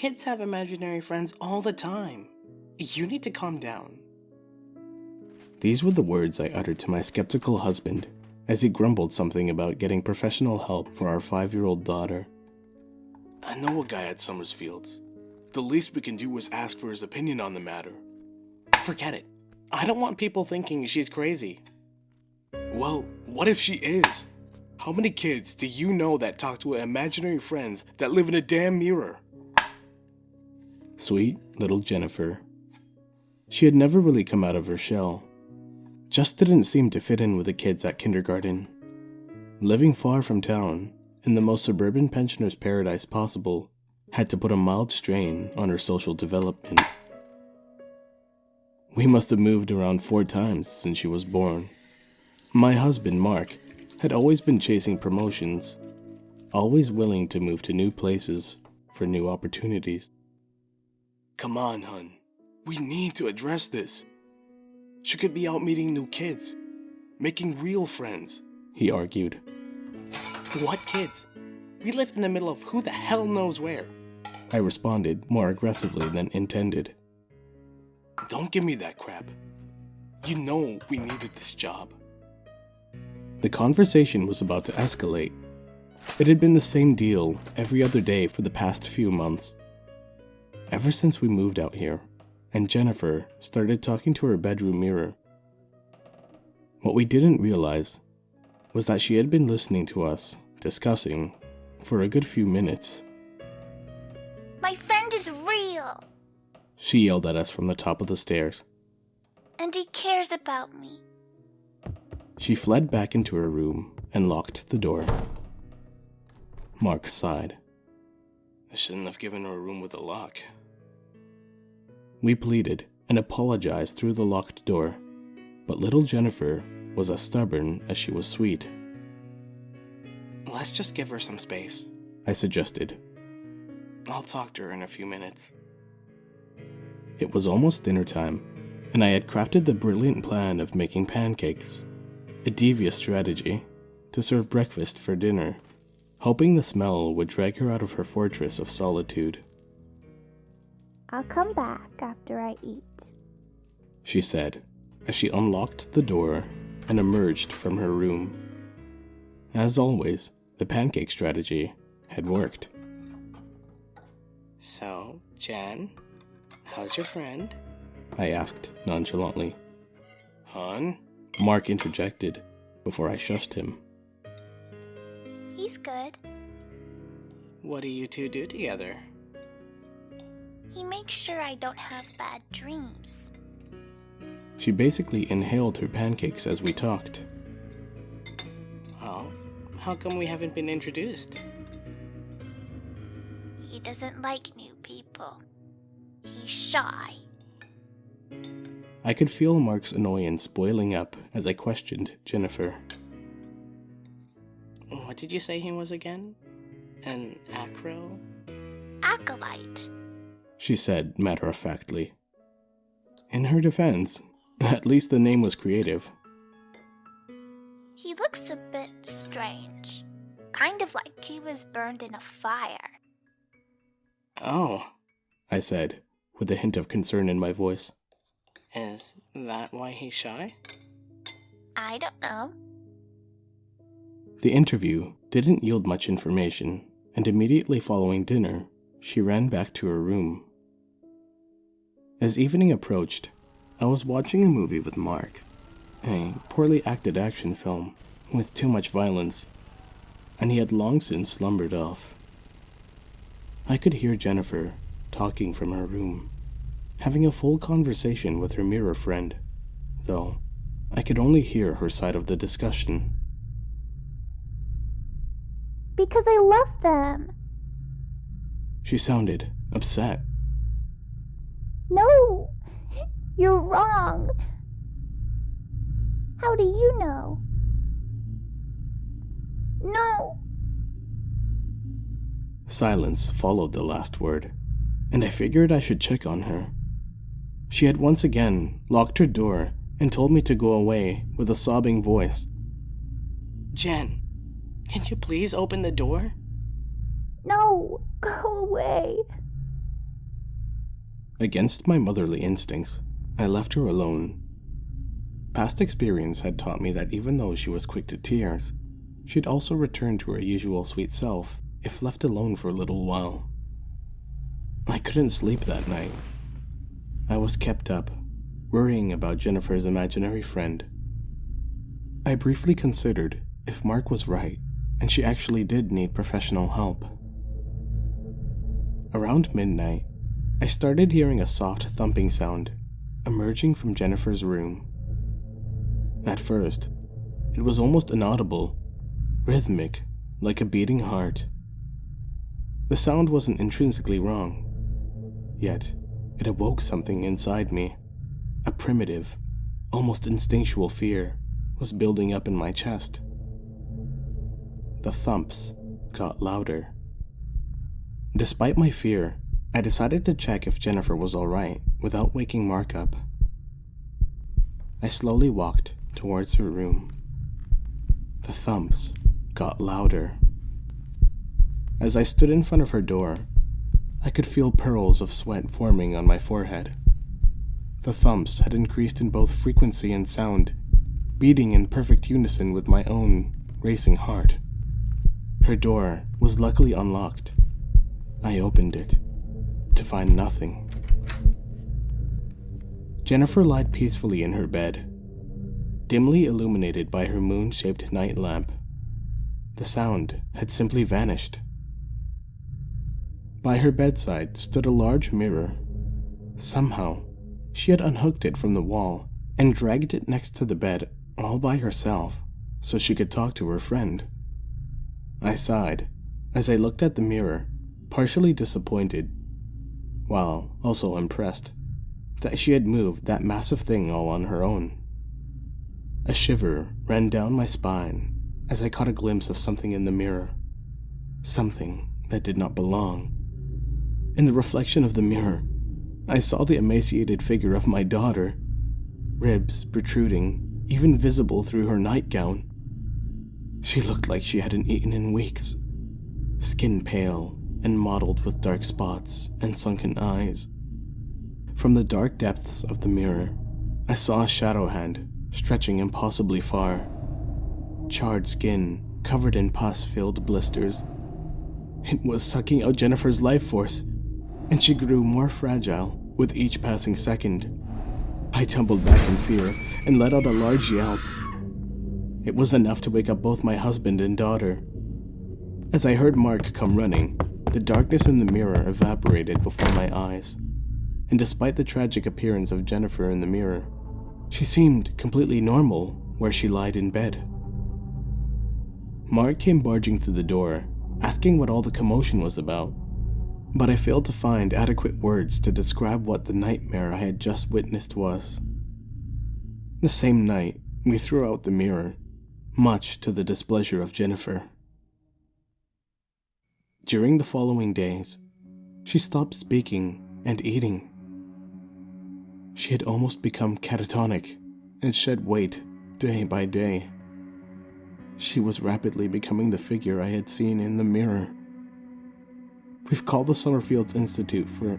Kids have imaginary friends all the time. You need to calm down. These were the words I uttered to my skeptical husband as he grumbled something about getting professional help for our 5-year-old daughter. I know a guy at Summersfields. The least we can do is ask for his opinion on the matter. Forget it. I don't want people thinking she's crazy. Well, what if she is? How many kids do you know that talk to imaginary friends that live in a damn mirror? Sweet little Jennifer. She had never really come out of her shell. Just didn't seem to fit in with the kids at kindergarten. Living far from town, in the most suburban pensioner's paradise possible, had to put a mild strain on her social development. We must have moved around 4 times since she was born. My husband, Mark, had always been chasing promotions, always willing to move to new places for new opportunities. Come on, hun. We need to address this. She could be out meeting new kids, making real friends, he argued. What kids? We live in the middle of who the hell knows where. I responded more aggressively than intended. Don't give me that crap. You know we needed this job. The conversation was about to escalate. It had been the same deal every other day for the past few months. Ever since we moved out here, and Jennifer started talking to her bedroom mirror. What we didn't realize was that she had been listening to us discussing for a good few minutes. My friend is real! She yelled at us from the top of the stairs. And he cares about me. She fled back into her room and locked the door. Mark sighed. I shouldn't have given her a room with a lock. We pleaded and apologized through the locked door, but little Jennifer was as stubborn as she was sweet. Let's just give her some space, I suggested. I'll talk to her in a few minutes. It was almost dinner time, and I had crafted the brilliant plan of making pancakes, a devious strategy to serve breakfast for dinner, hoping the smell would drag her out of her fortress of solitude. I'll come back after I eat, she said, as she unlocked the door and emerged from her room. As always, the pancake strategy had worked. So, Jen, how's your friend? I asked nonchalantly. Hun? Mark interjected before I shushed him. He's good. What do you two do together? He makes sure I don't have bad dreams. She basically inhaled her pancakes as we talked. Well, how come we haven't been introduced? He doesn't like new people. He's shy. I could feel Mark's annoyance boiling up as I questioned Jennifer. What did you say he was again? An acro? Acolyte. She said matter-of-factly. In her defense, at least the name was creative. He looks a bit strange. Kind of like he was burned in a fire. Oh, I said, with a hint of concern in my voice. Is that why he's shy? I don't know. The interview didn't yield much information, and immediately following dinner, she ran back to her room. As evening approached, I was watching a movie with Mark, a poorly acted action film with too much violence, and he had long since slumbered off. I could hear Jennifer talking from her room, having a full conversation with her mirror friend, though I could only hear her side of the discussion. because I love them. She sounded upset. No, you're wrong. How do you know? No. Silence followed the last word, and I figured I should check on her. She had once again locked her door and told me to go away with a sobbing voice. Jen, can you please open the door? No, go away. Against my motherly instincts, I left her alone. Past experience had taught me that even though she was quick to tears, she'd also return to her usual sweet self if left alone for a little while. I couldn't sleep that night. I was kept up, worrying about Jennifer's imaginary friend. I briefly considered if Mark was right and she actually did need professional help. Around midnight, I started hearing a soft thumping sound emerging from Jennifer's room. At first, it was almost inaudible, rhythmic, like a beating heart. The sound wasn't intrinsically wrong, yet it awoke something inside me. A primitive, almost instinctual fear was building up in my chest. The thumps got louder. Despite my fear, I decided to check if Jennifer was alright without waking Mark up. I slowly walked towards her room. The thumps got louder. As I stood in front of her door, I could feel pearls of sweat forming on my forehead. The thumps had increased in both frequency and sound, beating in perfect unison with my own racing heart. Her door was luckily unlocked. I opened it, to find nothing. Jennifer lied peacefully in her bed, dimly illuminated by her moon-shaped night lamp. The sound had simply vanished. By her bedside stood a large mirror. Somehow, she had unhooked it from the wall and dragged it next to the bed all by herself so she could talk to her friend. I sighed as I looked at the mirror, partially disappointed, while also impressed that she had moved that massive thing all on her own. A shiver ran down my spine as I caught a glimpse of something in the mirror, something that did not belong. In the reflection of the mirror, I saw the emaciated figure of my daughter, ribs protruding, even visible through her nightgown. She looked like she hadn't eaten in weeks, skin pale and mottled with dark spots and sunken eyes. From the dark depths of the mirror, I saw a shadow hand stretching impossibly far, charred skin covered in pus-filled blisters. It was sucking out Jennifer's life force, and she grew more fragile with each passing second. I tumbled back in fear and let out a large yelp. It was enough to wake up both my husband and daughter. As I heard Mark come running, the darkness in the mirror evaporated before my eyes, and despite the tragic appearance of Jennifer in the mirror, she seemed completely normal where she lied in bed. Mark came barging through the door, asking what all the commotion was about, but I failed to find adequate words to describe what the nightmare I had just witnessed was. The same night, we threw out the mirror, much to the displeasure of Jennifer. During the following days, she stopped speaking and eating. She had almost become catatonic and shed weight day by day. She was rapidly becoming the figure I had seen in the mirror. We've called the Summerfields Institute for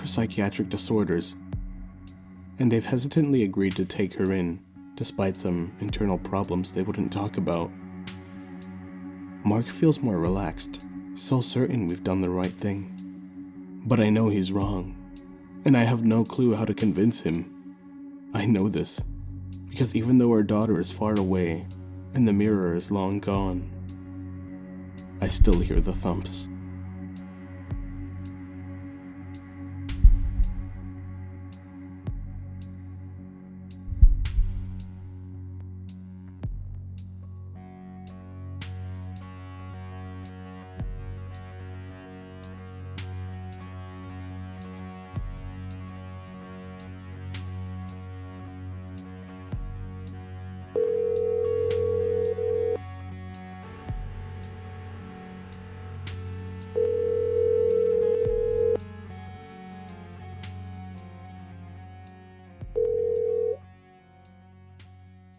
psychiatric disorders, and they've hesitantly agreed to take her in, despite some internal problems they wouldn't talk about. Mark feels more relaxed, so certain we've done the right thing. But I know he's wrong, and I have no clue how to convince him. I know this, because even though our daughter is far away, and the mirror is long gone, I still hear the thumps.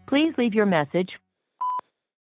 Please leave your message